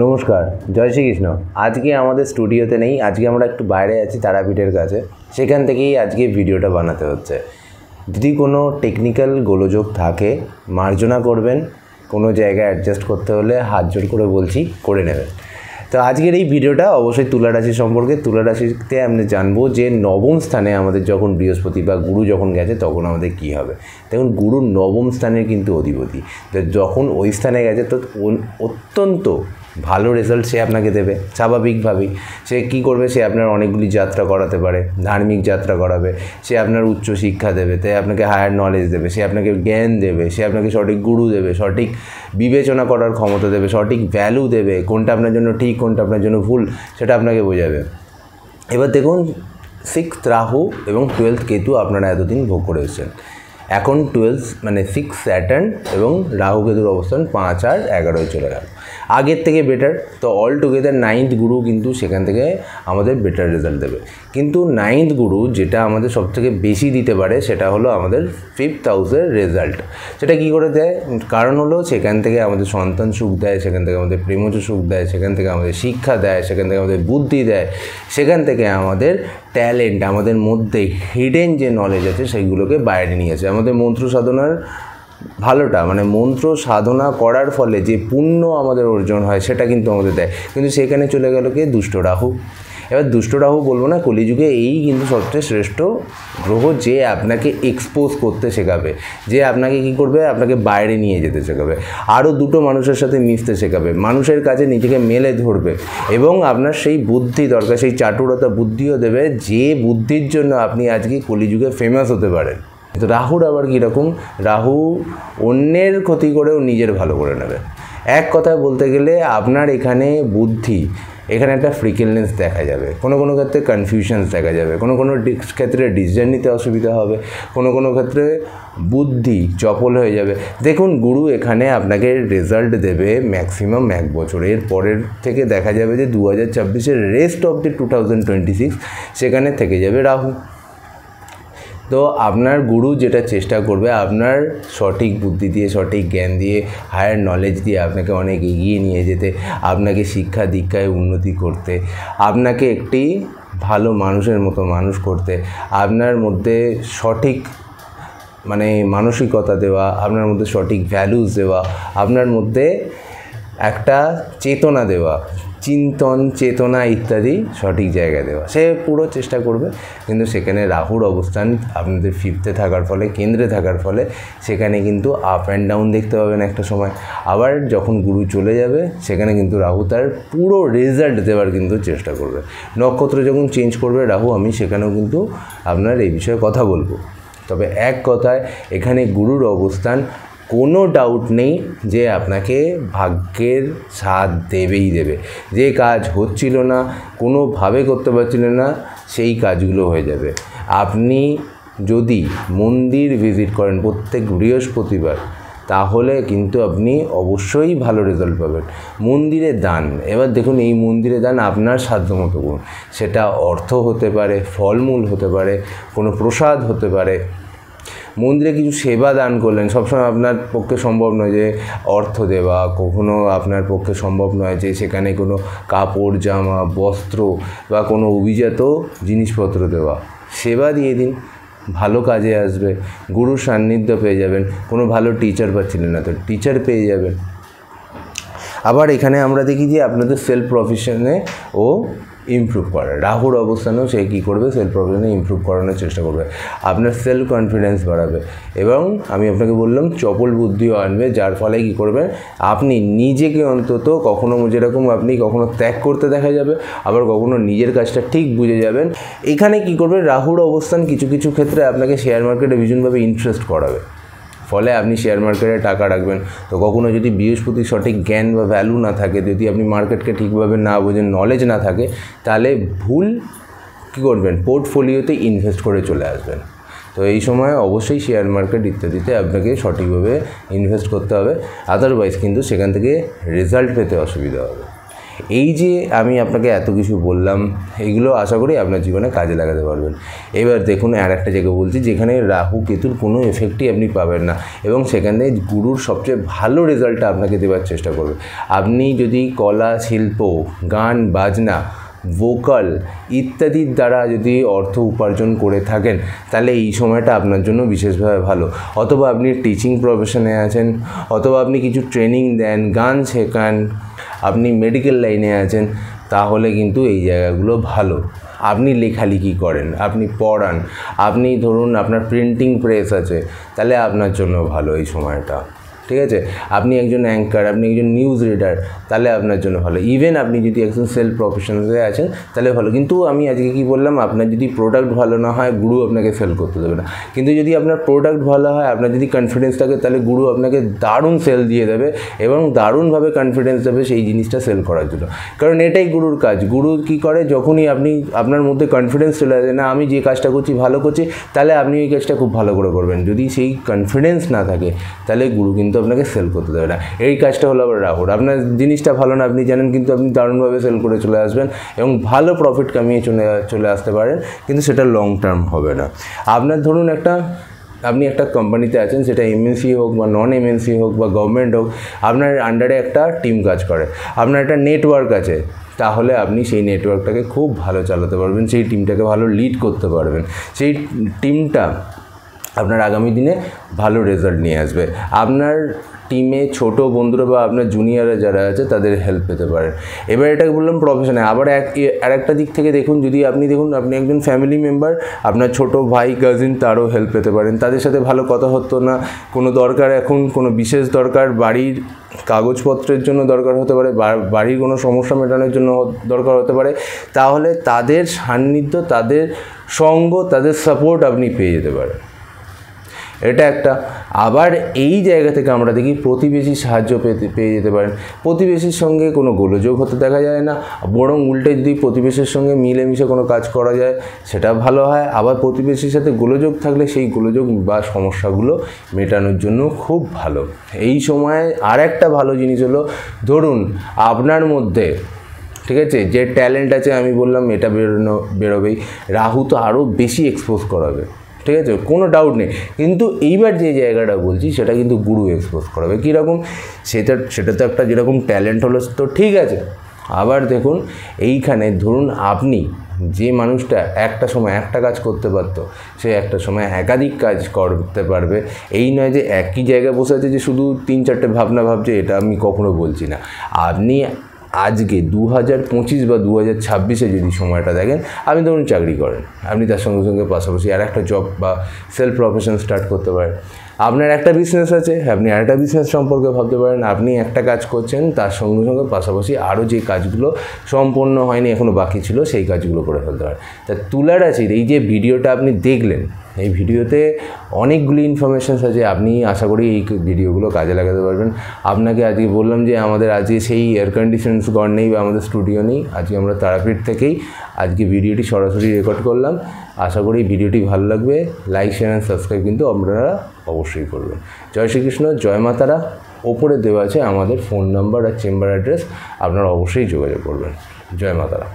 নমস্কার, জয় শ্রীকৃষ্ণ। আজকে আমাদের স্টুডিওতে নেই, আজকে আমরা একটু বাইরে আছি তারাপীঠের কাছে, সেখান থেকেই আজকে ভিডিওটা বানাতে হচ্ছে। যদি কোনো টেকনিক্যাল গোলযোগ থাকে মার্জনা করবেন, কোনো জায়গায় অ্যাডজাস্ট করতে হলে হাত জোর করে বলছি করে নেবেন। তো আজকের এই ভিডিওটা অবশ্যই তুলা রাশি সম্পর্কে। তুলা রাশিতে আমরা জানবো যে নবম স্থানে আমাদের যখন বৃহস্পতি বা গুরু যখন গেছে তখন আমাদের কি হবে। দেখুন, গুরু নবম স্থানের কিন্তু অধিপতি, যখন ওই স্থানে গেছে তো অত্যন্ত ভালো রেজাল্ট সে আপনাকে দেবে স্বাভাবিকভাবেই। সে কি করবে, সে আপনার অনেকগুলি যাত্রা করাতে পারে, ধার্মিক যাত্রা করাবে, সে আপনার উচ্চ শিক্ষা দেবে, তাই আপনাকে হায়ার নলেজ দেবে, সে আপনাকে জ্ঞান দেবে, সে আপনাকে সঠিক গুরু দেবে, সঠিক বিবেচনা করার ক্ষমতা দেবে, সঠিক ভ্যালু দেবে, কোনটা আপনার জন্য ঠিক কোনটা আপনার জন্য ভুল সেটা আপনাকে বোঝাবে। এবার দেখুন, 6th রাহু এবং 12th কেতু আপনারা এতদিন ভোগ করে এসেছেন। এখন 12 মানে 6 স্যাটার্ন এবং রাহু কেতুর অবস্থান 5 আর 11 চলে গেল, আগের থেকে বেটার। তো অল টুগেদার 9th গুরু কিন্তু সেখান থেকে আমাদের বেটার রেজাল্ট দেবে। কিন্তু 9th গুরু যেটা আমাদের সবথেকে বেশি দিতে পারে সেটা হলো আমাদের 5th হাউসের রেজাল্ট। সেটা কি করে দেয়? কারণ হলো সেখান থেকে আমাদের সন্তান সুখ দেয়, সেখান থেকে আমাদের প্রেমজ সুখ দেয়, সেখান থেকে আমাদের শিক্ষা দেয়, সেখান থেকে আমাদের বুদ্ধি দেয়, সেখান থেকে আমাদের ট্যালেন্ট, আমাদের মধ্যে হিডেন যে নলেজ আছে সেইগুলোকে বাইরে নিয়ে আসে। আমাদের মন্ত্র সাধনার ভালোটা মানে মন্ত্র সাধনা করার ফলে যে পুণ্য আমাদের অর্জন হয় সেটা কিন্তু আমাদের দেয়। কিন্তু সেখানে চলে গেল কে? দুষ্ট রাহু। এবার দুষ্ট রাহু বলবো না, কলিযুগে এই কিন্তু সবচেয়ে শ্রেষ্ঠ গ্রহ, যে আপনাকে এক্সপোজ করতে শেখাবে, যে আপনাকে কি করবে, আপনাকে বাইরে নিয়ে যেতে শেখাবে, আরও দুটো মানুষের সাথে মিশতে শেখাবে, মানুষের কাছে নিজেকে মেলে ধরবে এবং আপনার সেই বুদ্ধি দরকার, সেই চাটুরতা বুদ্ধিও দেবে, যে বুদ্ধির জন্য আপনি আজকে কলিযুগে ফেমাস হতে পারেন। তো রাহুর আবার কীরকম? রাহু অন্যের ক্ষতি করেও নিজের ভালো করে নেবে। এক কথায় বলতে গেলে আপনার এখানে বুদ্ধি, এখানে একটা ফ্রিকেলনেস দেখা যাবে, কোনো কোনো ক্ষেত্রে কনফিউশনস দেখা যাবে, কোনো কোনো ক্ষেত্রে ডিসিশন নিতে অসুবিধা হবে, কোনো কোনো ক্ষেত্রে বুদ্ধি চপল হয়ে যাবে। দেখুন, গুরু এখানে আপনাকে রেজাল্ট দেবে ম্যাক্সিমাম 1 বছর। এর পরের থেকে দেখা যাবে যে 2024-এর রেস্ট অফ দি 2026 সেখানে থেকে যাবে রাহু। তো আপনার গুরু যেটা চেষ্টা করবে আপনার সঠিক বুদ্ধি দিয়ে, সঠিক জ্ঞান দিয়ে, হায়ার নলেজ দিয়ে আপনাকে অনেক এগিয়ে নিয়ে যেতে, আপনাকে শিক্ষা দীক্ষায় উন্নতি করতে, আপনাকে একটি ভালো মানুষের মতো মানুষ করতে, আপনার মধ্যে সঠিক মানে মানসিকতা দেওয়া, আপনার মধ্যে সঠিক ভ্যালুস দেওয়া, আপনার মধ্যে একটা চেতনা দেওয়া, চিন্তন চেতনা ইত্যাদি সঠিক জায়গায় দেওয়া, সে পুরো চেষ্টা করবে। কিন্তু সেখানে রাহুর অবস্থান আপনাদের 5th থাকার ফলে, কেন্দ্রে থাকার ফলে সেখানে কিন্তু আপ অ্যান্ড ডাউন দেখতে পাবেন একটা সময়। আবার যখন গুরু চলে যাবে সেখানে কিন্তু রাহু তার পুরো রেজাল্ট দেওয়ার কিন্তু চেষ্টা করবে। নক্ষত্র যখন চেঞ্জ করবে রাহু, আমি সেখানেও কিন্তু আপনার এই বিষয়ে কথা বলবো। তবে এক কথায় এখানে গুরুর অবস্থান কোনো ডাউট নেই যে আপনাকে ভাগ্যের সাথ দেবেই দেবে। যে কাজ হচ্ছিল না, কোনোভাবে করতে পারছিলেন না, সেই কাজগুলো হয়ে যাবে। আপনি যদি মন্দির ভিজিট করেন প্রত্যেক বৃহস্পতিবার, তাহলে কিন্তু আপনি অবশ্যই ভালো রেজাল্ট পাবেন। মন্দিরে দান, এবার দেখুন এই মন্দিরে দান আপনার সাধ্যমতো করুন। সেটা অর্থ হতে পারে, ফলমূল হতে পারে, কোনো প্রসাদ হতে পারে। মন্দিরে কিছু সেবা দান করলেন, সবসময় আপনার পক্ষে সম্ভব নয় যে অর্থ দেওয়া, কখনো আপনার পক্ষে সম্ভব নয় যে সেখানে কোনো কাপড় জামা বস্ত্র বা কোনো অভিজাত জিনিসপত্র দেওয়া। সেবা দিয়ে দিন, ভালো কাজে আসবে, গুরুর সান্নিধ্য পেয়ে যাবেন। কোনো ভালো টিচার পাচ্ছিলেন না তো টিচার পেয়ে যাবেন। আবার এখানে আমরা দেখি যে আপনাদের সেলফ প্রফেশনে ও ইমপ্রুভ করে, রাহুর অবস্থানেও সে কী করবে, সেলফ প্রফেশনে ইমপ্রুভ করানোর চেষ্টা করবে, আপনার সেলফ কনফিডেন্স বাড়াবে এবং আমি আপনাকে বললাম চপল বুদ্ধিও আনবে, যার ফলে কী করবে, আপনি নিজেকে অন্তত কখনো যেরকম আপনি কখনো ত্যাগ করতে দেখা যাবে, আবার কখনো নিজের কাজটা ঠিক বুঝে যাবেন। এখানে কী করবে, রাহুর অবস্থান কিছু কিছু ক্ষেত্রে আপনাকে শেয়ার মার্কেটে ভীষণভাবে ইন্টারেস্ট করাবে, ফলে আপনি শেয়ার মার্কেটে টাকা রাখবেন। তো কখনো যদি বৃহস্পতির সঠিক জ্ঞান বা ভ্যালু না থাকে, যদি আপনি মার্কেটকে ঠিকভাবে না বোঝেন, নলেজ না থাকে, তাহলে ভুল কী করবেন, পোর্টফোলিওতে ইনভেস্ট করে চলে আসবেন। তো এই সময় অবশ্যই শেয়ার মার্কেট ইত্যাদিতে আপনাকে সঠিকভাবে ইনভেস্ট করতে হবে, আদারওয়াইজ কিন্তু সেখান থেকে রেজাল্ট পেতে অসুবিধা হবে। এই যে আমি আপনাকে এত কিছু বললাম, এগুলো আশা করি আপনার জীবনে কাজে লাগাতে পারবেন। এবার দেখুন আর একটা জায়গা বলছি যেখানে রাহু কেতুর কোনো এফেক্টই আপনি পাবেন না, এবং সেখানে গুরুর সবচেয়ে ভালো রেজাল্টটা আপনাকে দেওয়ার চেষ্টা করবে। আপনি যদি কলা, শিল্প, গান, বাজনা, ভোকাল ইত্যাদির দ্বারা যদি অর্থ উপার্জন করে থাকেন, তাহলে এই সময়টা আপনার জন্য বিশেষভাবে ভালো। অথবা আপনি টিচিং প্রফেশনে আছেন, অথবা আপনি কিছু ট্রেনিং দেন, গান শেখান, আপনি মেডিকেল লাইনে আছেন, তাহলে কিন্তু এই জায়গাগুলো ভালো। আপনি লেখালেখি করেন, আপনি পড়ান, আপনি ধরুন আপনার প্রিন্টিং প্রেস আছে, তাহলে আপনার জন্য ভালো এই সময়টা, ঠিক আছে। আপনি একজন অ্যাঙ্কার, আপনি একজন নিউজ রিডার, তাহলে আপনার জন্য ভালো। ইভেন আপনি যদি একজন সেলফ প্রফেশনালে আছেন তাহলে ভালো। কিন্তু আমি আজকে কি বললাম, আপনার যদি প্রোডাক্ট ভালো না হয় গুরু আপনাকে সেল করতে দেবে না। কিন্তু যদি আপনার প্রোডাক্ট ভালো হয়, আপনার যদি কনফিডেন্স থাকে, তাহলে গুরু আপনাকে দারুণ সেল দিয়ে দেবে এবং দারুণভাবে কনফিডেন্স দেবে সেই জিনিসটা সেল করার জন্য। কারণ এটাই গুরুর কাজ। গুরু কী করে, যখনই আপনি আপনার মধ্যে কনফিডেন্স চলে আসে, না আমি যে কাজটা করছি ভালো করছি, তাহলে আপনি ওই কাজটা খুব ভালো করে করবেন। যদি সেই কনফিডেন্স না থাকে, তাহলে গুরু কিন্তু আপনাকে সেল করতে দেবে না। এই কাজটা হলো আবার রাহুর। আপনার জিনিসটা ভালো না আপনি জানেন, কিন্তু আপনি দারুণভাবে সেল করে চলে আসবেন এবং ভালো প্রফিট কামিয়ে চলে আসতে পারেন, কিন্তু সেটা লং টার্ম হবে না। আপনার ধরুন আপনি একটা কোম্পানিতে আছেন, সেটা এমএনসি হোক বা নন এমএনসি হোক বা গভর্নমেন্ট হোক, আপনার আন্ডারে একটা টিম কাজ করে, আপনার একটা নেটওয়ার্ক আছে, তাহলে আপনি সেই নেটওয়ার্কটাকে খুব ভালো চালাতে পারবেন, সেই টিমটাকে ভালো লিড করতে পারবেন, সেই টিমটা আপনার আগামী দিনে ভালো রেজাল্ট নিয়ে আসবে। আপনার টিমে ছোট বন্ধুরা বা আপনার জুনিয়ররা যারা আছে তাদের হেল্প পেতে পারেন। এবার এটাকে বললাম প্রফেশনে। আবার আরেকটা দিক থেকে দেখুন, যদি আপনি আপনি একজন ফ্যামিলি মেম্বার, আপনার ছোট ভাই, কাজিন, তারও হেল্প পেতে পারেন। তাদের সাথে ভালো কথা হতো না, কোনো দরকার, এখন কোনো বিশেষ দরকার, বাড়ির কাগজপত্রের জন্য দরকার হতে পারে, বাড়ির কোনো সমস্যা মেটানোর জন্য দরকার হতে পারে, তাহলে তাদের সান্নিধ্য, তাদের সঙ্গ, তাদের সাপোর্ট আপনি পেয়ে যেতে পারেন। এটা একটা। আবার এই জায়গা থেকে আমরা দেখি প্রতিবেশীর সাহায্য পেয়ে যেতে পারেন। প্রতিবেশীর সঙ্গে কোনো গোলযোগ হতে দেখা যায় না, বরং উল্টে যদি প্রতিবেশীর সঙ্গে মিলেমিশে কোনো কাজ করা যায় সেটা ভালো হয়। আবার প্রতিবেশীর সাথে গোলযোগ থাকলে সেই গোলযোগ বা সমস্যাগুলো মেটানোর জন্য খুব ভালো। এই সময়ে আর একটা ভালো জিনিস হলো, ধরুন আপনার মধ্যে, ঠিক আছে, যে ট্যালেন্ট আছে, আমি বললাম এটা বেরোবেই, রাহু তো আরও বেশি এক্সপোজ করাবে, ঠিক আছে, কোনো ডাউট নেই। কিন্তু এইবার যে জায়গাটা বলছি সেটা কিন্তু গুরু এক্সপোজ করাবে। কীরকম, সেটা তো একটা যেরকম ট্যালেন্ট হলো তো ঠিক আছে। আবার দেখুন এইখানে ধরুন আপনি যে মানুষটা একটা সময় একটা কাজ করতে পারতো, সে একটা সময় একাধিক কাজ করতে পারবে। এই নয় যে একই জায়গায় বসে আছে যে শুধু 3-4টে ভাবনা ভাবছে, এটা আমি কখনো বলছি না। আপনি আজকে 2025 বা 2026-এ যদি সময়টা দেখেন, আপনি ধরুন চাকরি করেন, আপনি তার সঙ্গে সঙ্গে পাশাপাশি আর একটা জব বা সেলফ প্রফেশন স্টার্ট করতে পারেন। আপনার একটা বিজনেস আছে, আপনি আরেকটা বিজনেস সম্পর্কে ভাবতে পারেন। আপনি একটা কাজ করছেন, তার সঙ্গে সঙ্গে পাশাপাশি আরও যে কাজগুলো সম্পূর্ণ হয়নি, এখনও বাকি ছিল, সেই কাজগুলো করে ফেলতে পারেন। তা তুলা রাশির এই যে ভিডিওটা আপনি দেখলেন, এই ভিডিওতে অনেকগুলি ইনফরমেশানস আছে। আপনি আশা করি এই ভিডিওগুলো কাজে লাগাতে পারবেন। আপনাকে আজকে বললাম যে আমাদের আজকে সেই এয়ার কন্ডিশনস ঘর নেই বা আমাদের স্টুডিও নেই, আজকে আমরা তারাপীঠ থেকেই আজকে ভিডিওটি সরাসরি রেকর্ড করলাম। আশা করি ভিডিওটি ভালো লাগবে। লাইক, শেয়ার অ্যান্ড সাবস্ক্রাইব কিন্তু আপনারা অবশ্যই করবেন। জয় শ্রীকৃষ্ণ, জয় মাতারা। ওপরে দেওয়া আছে আমাদের ফোন নাম্বার আর চেম্বার অ্যাড্রেস, আপনারা অবশ্যই যোগাযোগ করবেন। জয় মাতারা।